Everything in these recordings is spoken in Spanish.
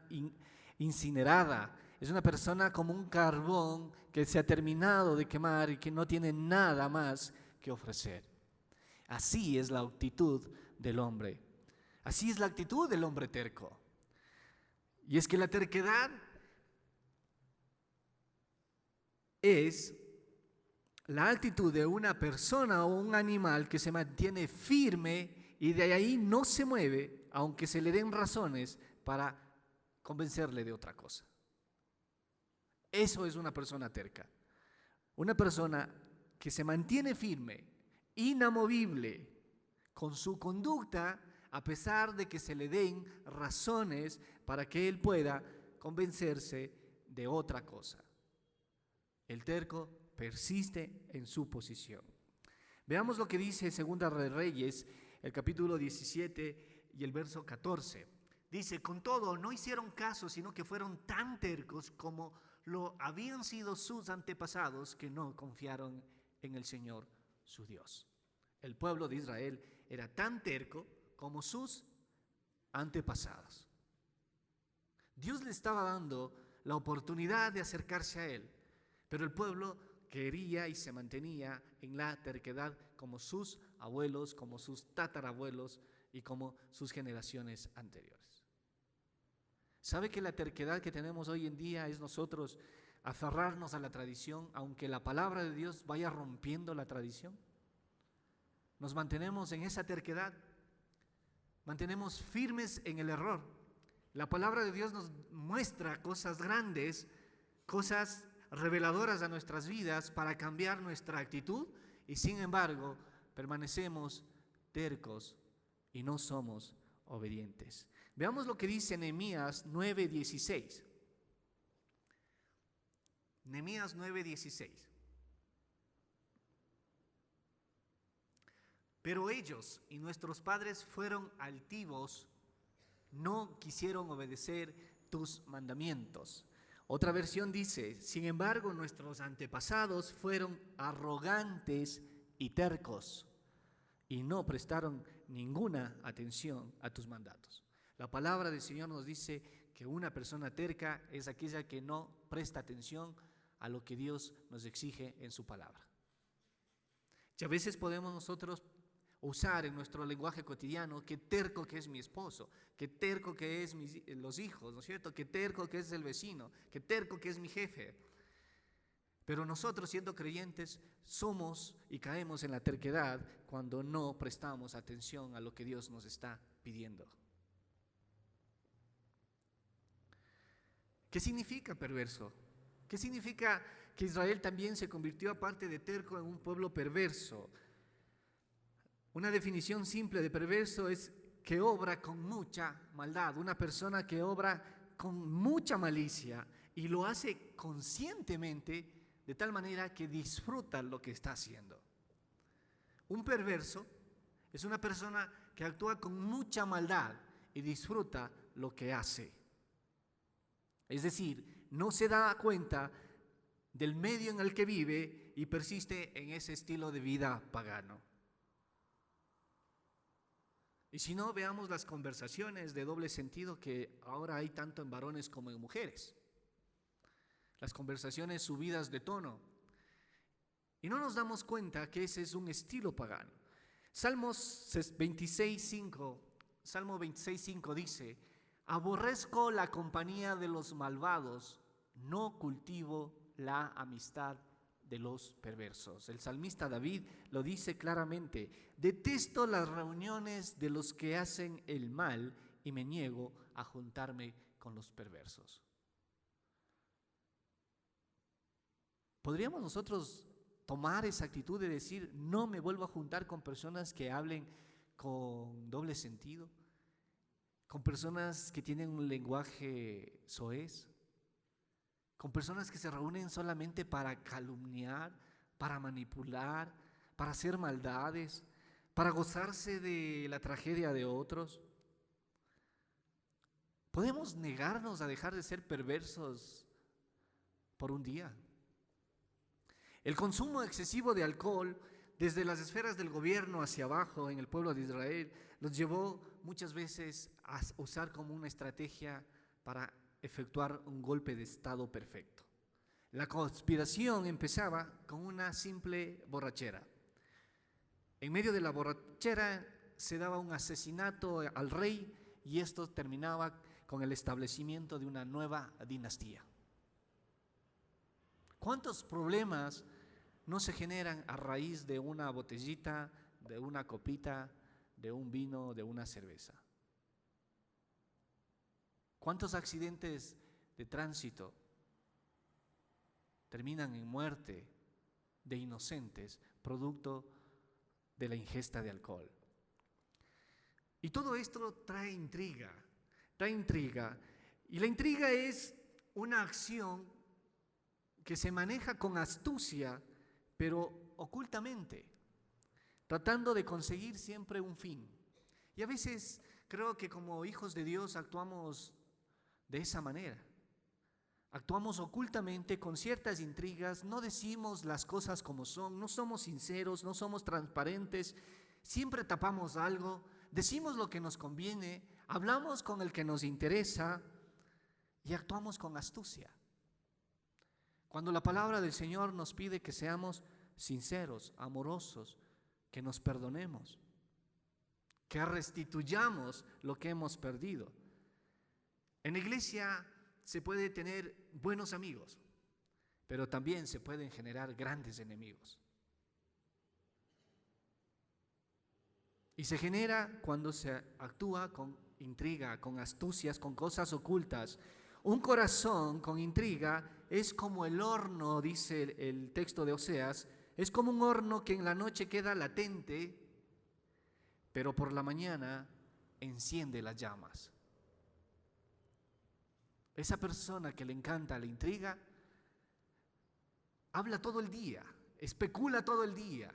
in- incinerada, es una persona como un carbón que se ha terminado de quemar y que no tiene nada más que ofrecer. Así es la actitud del hombre. Así es la actitud del hombre terco. Y es que la terquedad es la actitud de una persona o un animal que se mantiene firme y de ahí no se mueve, aunque se le den razones para convencerle de otra cosa. Eso es una persona terca. Una persona que se mantiene firme, inamovible, con su conducta, a pesar de que se le den razones para que él pueda convencerse de otra cosa. El terco persiste en su posición. Veamos lo que dice Segunda de Reyes, el capítulo 17 y el verso 14. Dice: con todo, no hicieron caso, sino que fueron tan tercos como lo habían sido sus antepasados, que no confiaron en el Señor su Dios. El pueblo de Israel era tan terco como sus antepasados. Dios le estaba dando la oportunidad de acercarse a Él, pero el pueblo quería y se mantenía en la terquedad como sus abuelos, como sus tatarabuelos y como sus generaciones anteriores. ¿Sabe que la terquedad que tenemos hoy en día es nosotros aferrarnos a la tradición, aunque la palabra de Dios vaya rompiendo la tradición? Nos mantenemos en esa terquedad, mantenemos firmes en el error. La palabra de Dios nos muestra cosas grandes, cosas reveladoras a nuestras vidas para cambiar nuestra actitud, y sin embargo permanecemos tercos y no somos obedientes. Veamos lo que dice Nehemías 9:16. Nehemías 9:16. Pero ellos y nuestros padres fueron altivos, no quisieron obedecer tus mandamientos. Otra versión dice: sin embargo, nuestros antepasados fueron arrogantes y tercos y no prestaron ninguna atención a tus mandatos. La palabra del Señor nos dice que una persona terca es aquella que no presta atención a lo que Dios nos exige en su palabra. Y a veces podemos nosotros usar en nuestro lenguaje cotidiano: qué terco que es mi esposo, qué terco que es los hijos, ¿no es cierto? Qué terco que es el vecino, qué terco que es mi jefe. Pero nosotros, siendo creyentes, somos y caemos en la terquedad cuando no prestamos atención a lo que Dios nos está pidiendo. ¿Qué significa perverso? ¿Qué significa que Israel también se convirtió, aparte de terco, en un pueblo perverso? Una definición simple de perverso es que obra con mucha maldad, una persona que obra con mucha malicia y lo hace conscientemente, de tal manera que disfruta lo que está haciendo. Un perverso es una persona que actúa con mucha maldad y disfruta lo que hace. Es decir, no se da cuenta del medio en el que vive y persiste en ese estilo de vida pagano. Y si no, veamos las conversaciones de doble sentido que ahora hay tanto en varones como en mujeres. Las conversaciones subidas de tono. Y no nos damos cuenta que ese es un estilo pagano. Salmo 26:5 dice: aborrezco la compañía de los malvados, no cultivo la amistad de los perversos. El salmista David lo dice claramente: detesto las reuniones de los que hacen el mal y me niego a juntarme con los perversos. ¿Podríamos nosotros tomar esa actitud de decir: no me vuelvo a juntar con personas que hablen con doble sentido, con personas que tienen un lenguaje soez, con personas que se reúnen solamente para calumniar, para manipular, para hacer maldades, para gozarse de la tragedia de otros? ¿Podemos negarnos a dejar de ser perversos por un día? El consumo excesivo de alcohol, desde las esferas del gobierno hacia abajo en el pueblo de Israel, los llevó muchas veces a usar como una estrategia para efectuar un golpe de estado perfecto. La conspiración empezaba con una simple borrachera. En medio de la borrachera se daba un asesinato al rey y esto terminaba con el establecimiento de una nueva dinastía. ¿Cuántos problemas no se generan a raíz de una botellita, de una copita, de un vino, de una cerveza? ¿Cuántos accidentes de tránsito terminan en muerte de inocentes producto de la ingesta de alcohol? Y todo esto trae intriga. Y la intriga es una acción que se maneja con astucia, pero ocultamente, tratando de conseguir siempre un fin. Y a veces creo que como hijos de Dios actuamos de esa manera. Actuamos ocultamente con ciertas intrigas, no decimos las cosas como son, no somos sinceros, no somos transparentes, siempre tapamos algo, decimos lo que nos conviene, hablamos con el que nos interesa y actuamos con astucia. Cuando la palabra del Señor nos pide que seamos sinceros, amorosos, que nos perdonemos, que restituyamos lo que hemos perdido. En la iglesia se puede tener buenos amigos, pero también se pueden generar grandes enemigos. Y se genera cuando se actúa con intriga, con astucias, con cosas ocultas. Un corazón con intriga es como el horno, dice el texto de Oseas, es como un horno que en la noche queda latente, pero por la mañana enciende las llamas. Esa persona que le encanta la intriga, habla todo el día, especula todo el día.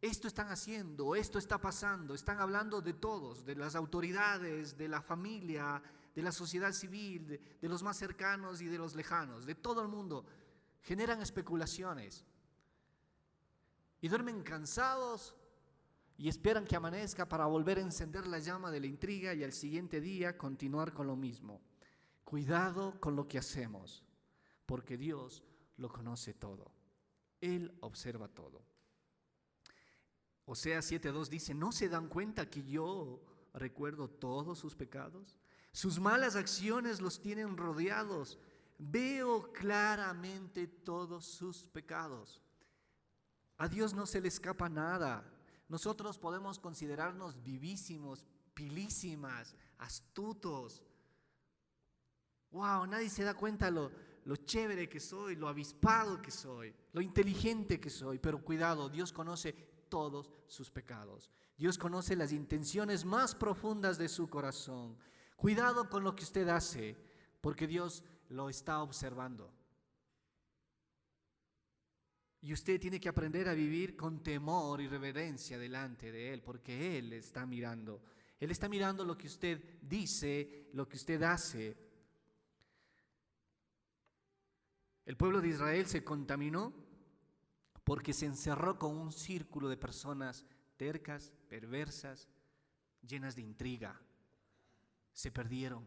Esto están haciendo, esto está pasando, están hablando de todos, de las autoridades, de la familia, de la sociedad civil, de los más cercanos y de los lejanos, de todo el mundo. Generan especulaciones y duermen cansados y esperan que amanezca para volver a encender la llama de la intriga y al siguiente día continuar con lo mismo. Cuidado con lo que hacemos, porque Dios lo conoce todo. Él observa todo. Oseas 7:2 dice, ¿no se dan cuenta que yo recuerdo todos sus pecados? Sus malas acciones los tienen rodeados. Veo claramente todos sus pecados. A Dios no se le escapa nada. Nosotros podemos considerarnos vivísimos, pilísimas, astutos. Wow, nadie se da cuenta lo chévere que soy, lo avispado que soy, lo inteligente que soy. Pero cuidado, Dios conoce todos sus pecados. Dios conoce las intenciones más profundas de su corazón. Cuidado con lo que usted hace, porque Dios lo está observando. Y usted tiene que aprender a vivir con temor y reverencia delante de Él, porque Él está mirando. Él está mirando lo que usted dice, lo que usted hace. El pueblo de Israel se contaminó porque se encerró con un círculo de personas tercas, perversas, llenas de intriga. Se perdieron.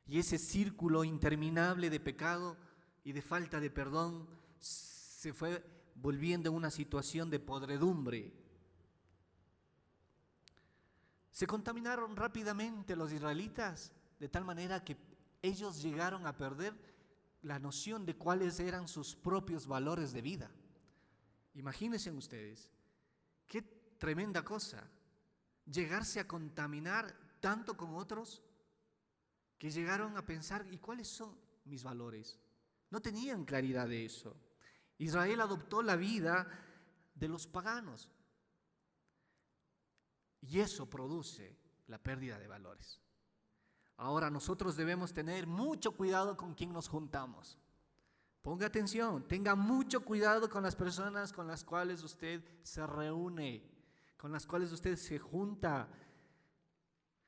Y ese círculo interminable de pecado y de falta de perdón se fue volviendo en una situación de podredumbre. Se contaminaron rápidamente los israelitas, de tal manera que ellos llegaron a perder la noción de cuáles eran sus propios valores de vida. Imagínense ustedes, qué tremenda cosa, llegarse a contaminar tanto con otros que llegaron a pensar, ¿y cuáles son mis valores? No tenían claridad de eso. Israel adoptó la vida de los paganos y eso produce la pérdida de valores. Ahora nosotros debemos tener mucho cuidado con quién nos juntamos. Ponga atención, tenga mucho cuidado con las personas con las cuales usted se reúne, con las cuales usted se junta,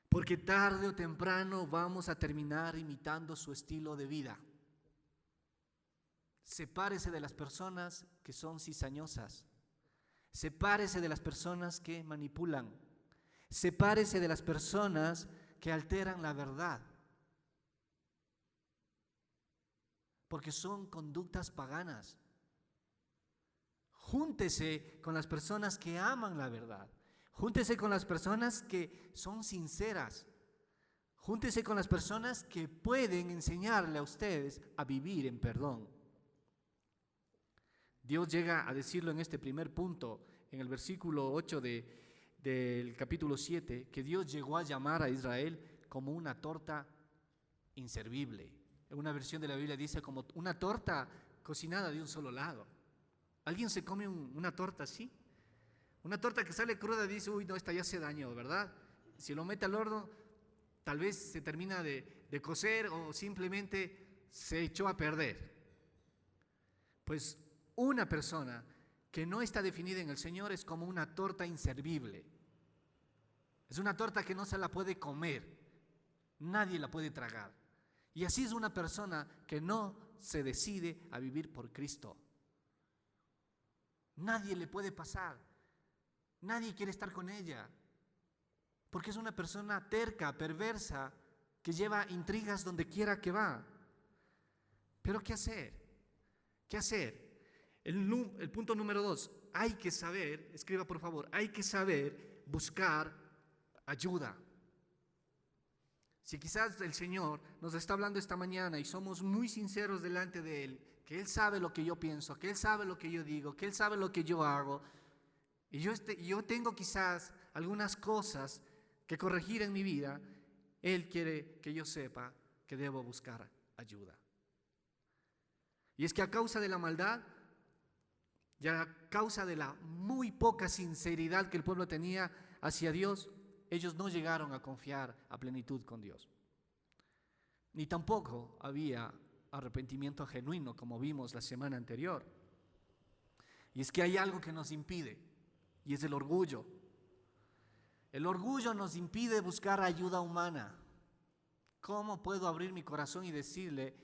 porque tarde o temprano vamos a terminar imitando su estilo de vida. Sepárese de las personas que son cizañosas, sepárese de las personas que manipulan, sepárese de las personas que alteran la verdad. porque son conductas paganas. Júntese con las personas que aman la verdad. Júntese con las personas que son sinceras. Júntese con las personas que pueden enseñarle a ustedes a vivir en perdón. Dios llega a decirlo en este primer punto, en el versículo 8 del capítulo 7, que Dios llegó a llamar a Israel como una torta inservible. En una versión de la Biblia dice como una torta cocinada de un solo lado. ¿Alguien se come una torta así? Una torta que sale cruda dice, uy, no, esta ya se dañó, ¿verdad? Si lo mete al horno, tal vez se termina de cocer o simplemente se echó a perder. Pues una persona que no está definida en el Señor es como una torta inservible. Es una torta que no se la puede comer, nadie la puede tragar. Y así es una persona que no se decide a vivir por Cristo. Nadie le puede pasar, nadie quiere estar con ella, porque es una persona terca, perversa, que lleva intrigas donde quiera que va. Pero ¿qué hacer? ¿Qué hacer? El punto número 2, hay que saber, escriba por favor, hay que saber buscar ayuda. Si quizás el Señor nos está hablando esta mañana y somos muy sinceros delante de Él, que Él sabe lo que yo pienso, que Él sabe lo que yo digo, que Él sabe lo que yo hago, y yo tengo quizás algunas cosas que corregir en mi vida, Él quiere que yo sepa que debo buscar ayuda. Y es que a causa de la maldad, y a causa de la muy poca sinceridad que el pueblo tenía hacia Dios, ellos no llegaron a confiar a plenitud con Dios. Ni tampoco había arrepentimiento genuino, como vimos la semana anterior. Y es que hay algo que nos impide, y es el orgullo. El orgullo nos impide buscar ayuda humana. ¿Cómo puedo abrir mi corazón y decirle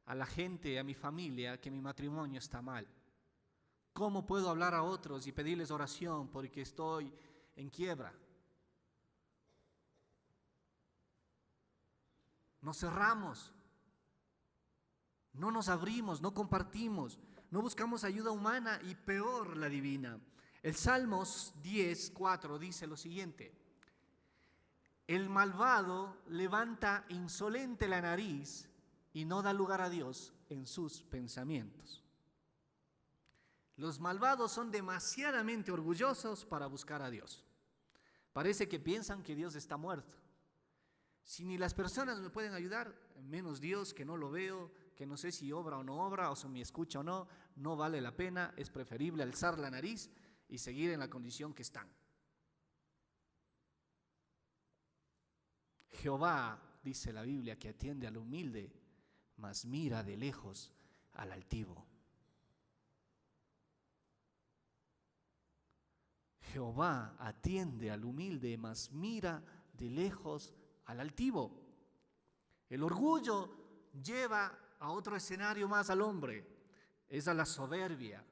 a la gente, a mi familia, que mi matrimonio está mal? ¿Cómo puedo hablar a otros y pedirles oración porque estoy en quiebra? Nos cerramos, no nos abrimos, no compartimos, no buscamos ayuda humana y peor la divina. El Salmos 10:4 dice lo siguiente: el malvado levanta insolente la nariz y no da lugar a Dios en sus pensamientos. Los malvados son demasiadamente orgullosos para buscar a Dios. Parece que piensan que Dios está muerto. Si ni las personas me pueden ayudar, menos Dios, que no lo veo, que no sé si obra o no obra, o si me escucha o no, no vale la pena, es preferible alzar la nariz y seguir en la condición que están. Jehová, dice la Biblia, que atiende al humilde, mas mira de lejos al altivo. Jehová atiende al humilde, mas mira de lejos al altivo. El orgullo lleva a otro escenario más al hombre, es a la soberbia.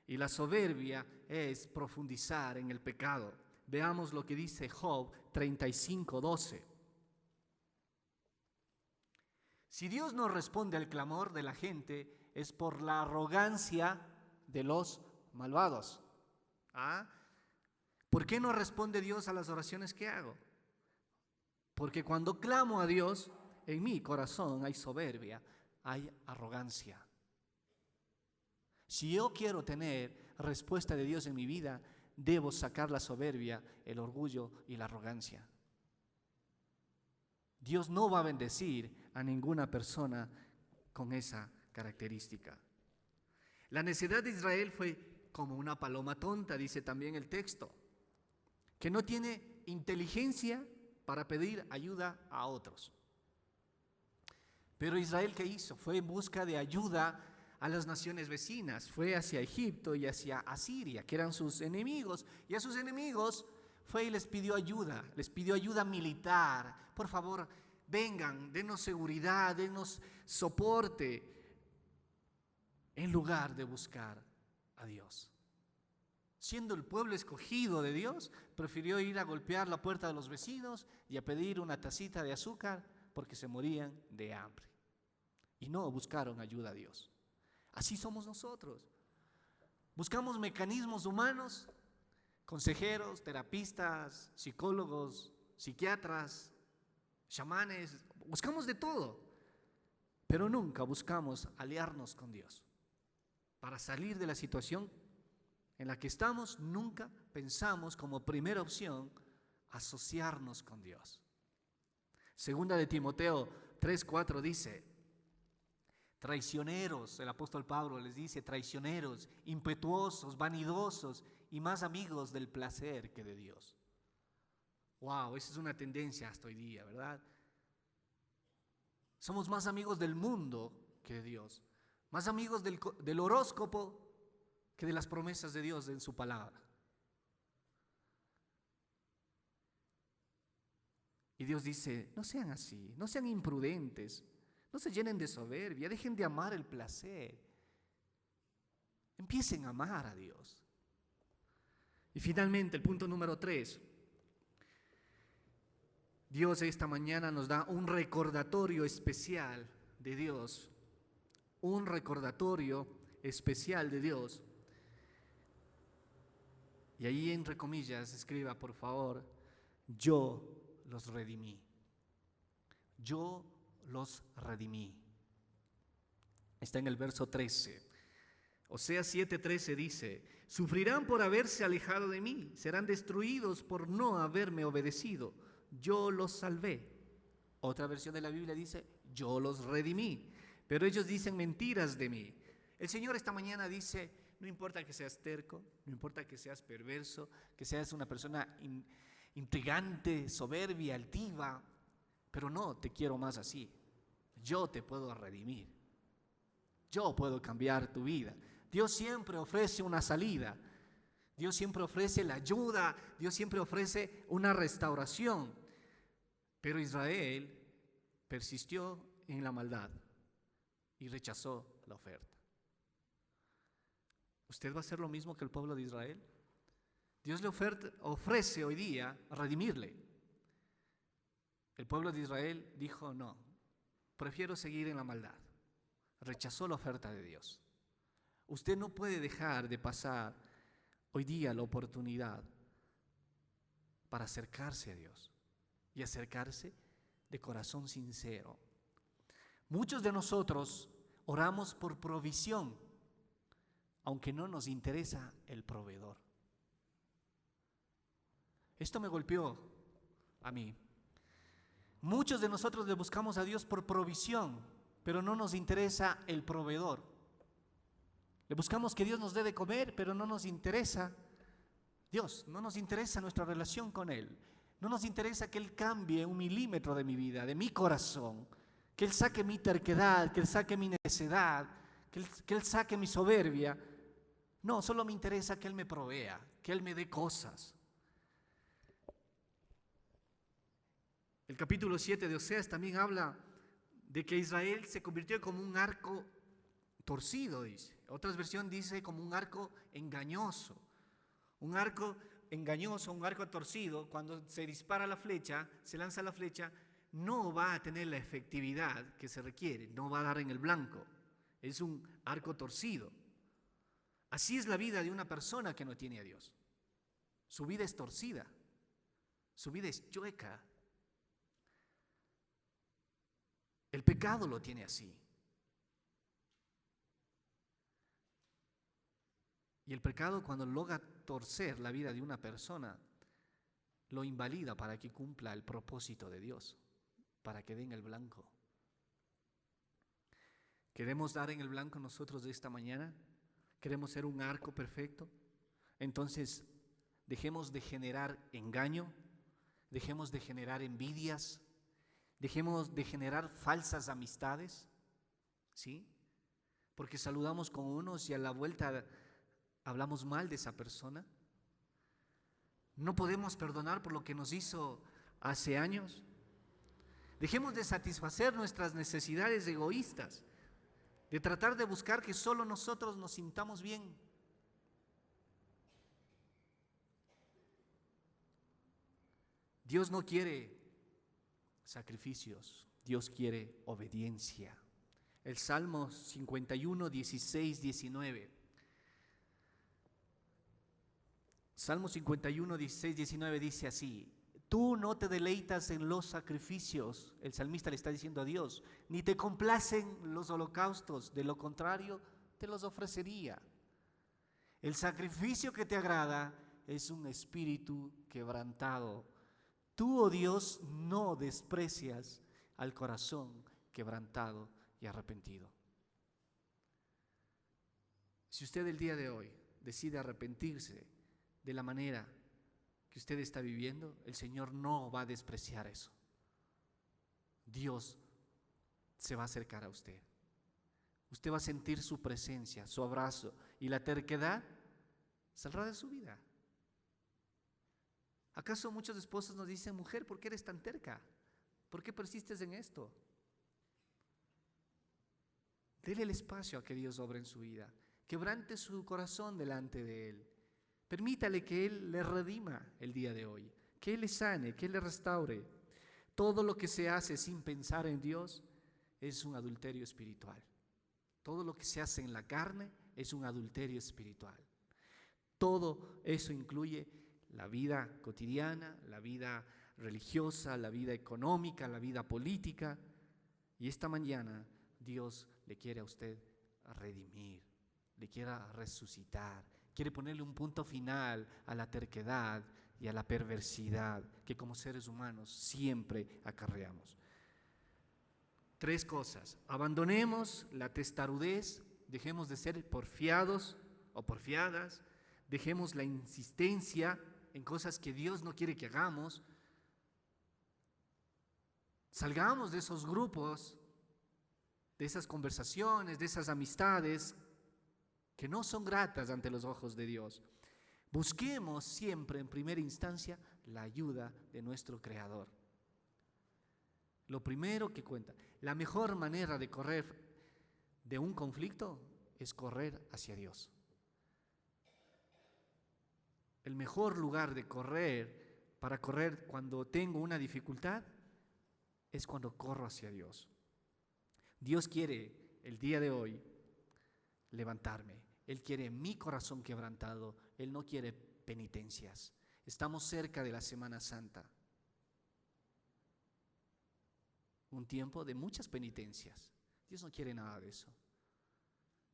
Y la soberbia es profundizar en el pecado. Veamos lo que dice Job 35:12. Si Dios no responde al clamor de la gente, es por la arrogancia de los malvados. ¿Por qué no responde Dios a las oraciones que hago? Porque cuando clamo a Dios, en mi corazón hay soberbia, hay arrogancia. Si yo quiero tener respuesta de Dios en mi vida, debo sacar la soberbia, el orgullo y la arrogancia. Dios no va a bendecir a ninguna persona con esa característica. La necedad de Israel fue como una paloma tonta, dice también el texto, que no tiene inteligencia para pedir ayuda a otros. Pero Israel, ¿qué hizo? Fue en busca de ayuda a las naciones vecinas, fue hacia Egipto y hacia Asiria, que eran sus enemigos, y a sus enemigos fue y les pidió ayuda militar. Por favor, vengan, denos seguridad, denos soporte, en lugar de buscar a Dios. Siendo el pueblo escogido de Dios, prefirió ir a golpear la puerta de los vecinos y a pedir una tacita de azúcar porque se morían de hambre. y no buscaron ayuda a Dios. Así somos nosotros. Buscamos mecanismos humanos, consejeros, terapistas, psicólogos, psiquiatras, chamanes, buscamos de todo, pero nunca buscamos aliarnos con Dios. Para salir de la situación en la que estamos, nunca pensamos como primera opción asociarnos con Dios. Segunda de Timoteo 3:4 dice, traicioneros, el apóstol Pablo les dice, traicioneros, impetuosos, vanidosos y más amigos del placer que de Dios. Wow, esa es una tendencia hasta hoy día, ¿verdad? Somos más amigos del mundo que de Dios, más amigos del horóscopo que de las promesas de Dios en su palabra. Y Dios dice, no sean así, no sean imprudentes, no se llenen de soberbia, dejen de amar el placer, empiecen a amar a Dios. Y finalmente, el punto número 3, Dios esta mañana nos da un recordatorio especial de Dios, un recordatorio especial de Dios. Y ahí entre comillas escriba por favor, yo los redimí. Yo los redimí. Está en el verso 13. Oseas 7:13 dice, sufrirán por haberse alejado de mí, serán destruidos por no haberme obedecido. Yo los salvé. Otra versión de la Biblia dice, yo los redimí. Pero ellos dicen mentiras de mí. El Señor esta mañana dice, no importa que seas terco, no importa que seas perverso, que seas una persona intrigante, soberbia, altiva, pero no te quiero más así. Yo te puedo redimir. Yo puedo cambiar tu vida. Dios siempre ofrece una salida. Dios siempre ofrece la ayuda. Dios siempre ofrece una restauración. Pero Israel persistió en la maldad y rechazó la oferta. ¿Usted va a hacer lo mismo que el pueblo de Israel? Dios le ofrece hoy día redimirle. El pueblo de Israel dijo, no, prefiero seguir en la maldad. Rechazó la oferta de Dios. Usted no puede dejar de pasar hoy día la oportunidad para acercarse a Dios y acercarse de corazón sincero. Muchos de nosotros oramos por provisión, aunque no nos interesa el proveedor. Esto me golpeó a mí. Muchos de nosotros le buscamos a Dios por provisión, pero no nos interesa el proveedor. Le buscamos que Dios nos dé de comer, pero no nos interesa Dios, no nos interesa nuestra relación con Él. No nos interesa que Él cambie un milímetro de mi vida, de mi corazón, que Él saque mi terquedad, que Él saque mi necedad, que Él saque mi soberbia. No, solo me interesa que Él me provea, que Él me dé cosas. El capítulo 7 de Oseas también habla de que Israel se convirtió como un arco torcido, dice. Otras versiones dice como un arco engañoso. Un arco engañoso, un arco torcido, cuando se dispara la flecha, se lanza la flecha, no va a tener la efectividad que se requiere, no va a dar en el blanco. Es un arco torcido. Así es la vida de una persona que no tiene a Dios. Su vida es torcida, su vida es chueca. El pecado lo tiene así. Y el pecado, cuando logra torcer la vida de una persona, lo invalida para que cumpla el propósito de Dios, para que dé en el blanco. ¿Queremos dar en el blanco nosotros de esta mañana? ¿Queremos ser un arco perfecto? Entonces, dejemos de generar engaño, dejemos de generar envidias, dejemos de generar falsas amistades, ¿sí? Porque saludamos con unos y a la vuelta hablamos mal de esa persona. No podemos perdonar por lo que nos hizo hace años. Dejemos de satisfacer nuestras necesidades egoístas, de tratar de buscar que solo nosotros nos sintamos bien. Dios no quiere sacrificios, Dios quiere obediencia. el Salmo 51, 16, 19. Salmo 51, 16, 19 dice así: tú no te deleitas en los sacrificios, el salmista le está diciendo a Dios, ni te complacen los holocaustos, de lo contrario te los ofrecería. El sacrificio que te agrada es un espíritu quebrantado. Tú, oh Dios, no desprecias al corazón quebrantado y arrepentido. Si usted el día de hoy decide arrepentirse de la manera que usted está viviendo, el Señor no va a despreciar eso. Dios se va a acercar a usted. Usted va a sentir su presencia, su abrazo, y la terquedad saldrá de su vida. ¿Acaso muchos esposos nos dicen: mujer, ¿por qué eres tan terca? ¿Por qué persistes en esto? Dele el espacio a que Dios obre en su vida. Quebrante su corazón delante de Él. Permítale que Él le redima el día de hoy, que Él le sane, que Él le restaure. Todo lo que se hace sin pensar en Dios es un adulterio espiritual. Todo lo que se hace en la carne es un adulterio espiritual. Todo eso incluye la vida cotidiana, la vida religiosa, la vida económica, la vida política. Y esta mañana Dios le quiere a usted redimir, le quiere resucitar, quiere ponerle un punto final a la terquedad y a la perversidad que como seres humanos siempre acarreamos. 3 cosas: abandonemos la testarudez, dejemos de ser porfiados o porfiadas, dejemos la insistencia en cosas que Dios no quiere que hagamos, salgamos de esos grupos, de esas conversaciones, de esas amistades que no son gratas ante los ojos de Dios. Busquemos siempre en primera instancia la ayuda de nuestro Creador. Lo primero que cuenta, la mejor manera de correr de un conflicto es correr hacia Dios. El mejor lugar de correr, para correr cuando tengo una dificultad, es cuando corro hacia Dios. Dios quiere el día de hoy levantarme. Él quiere mi corazón quebrantado. Él no quiere penitencias. Estamos cerca de la Semana Santa. Un tiempo de muchas penitencias. Dios no quiere nada de eso.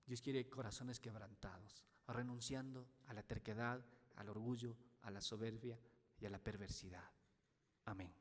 Dios quiere corazones quebrantados, renunciando a la terquedad, al orgullo, a la soberbia y a la perversidad. Amén.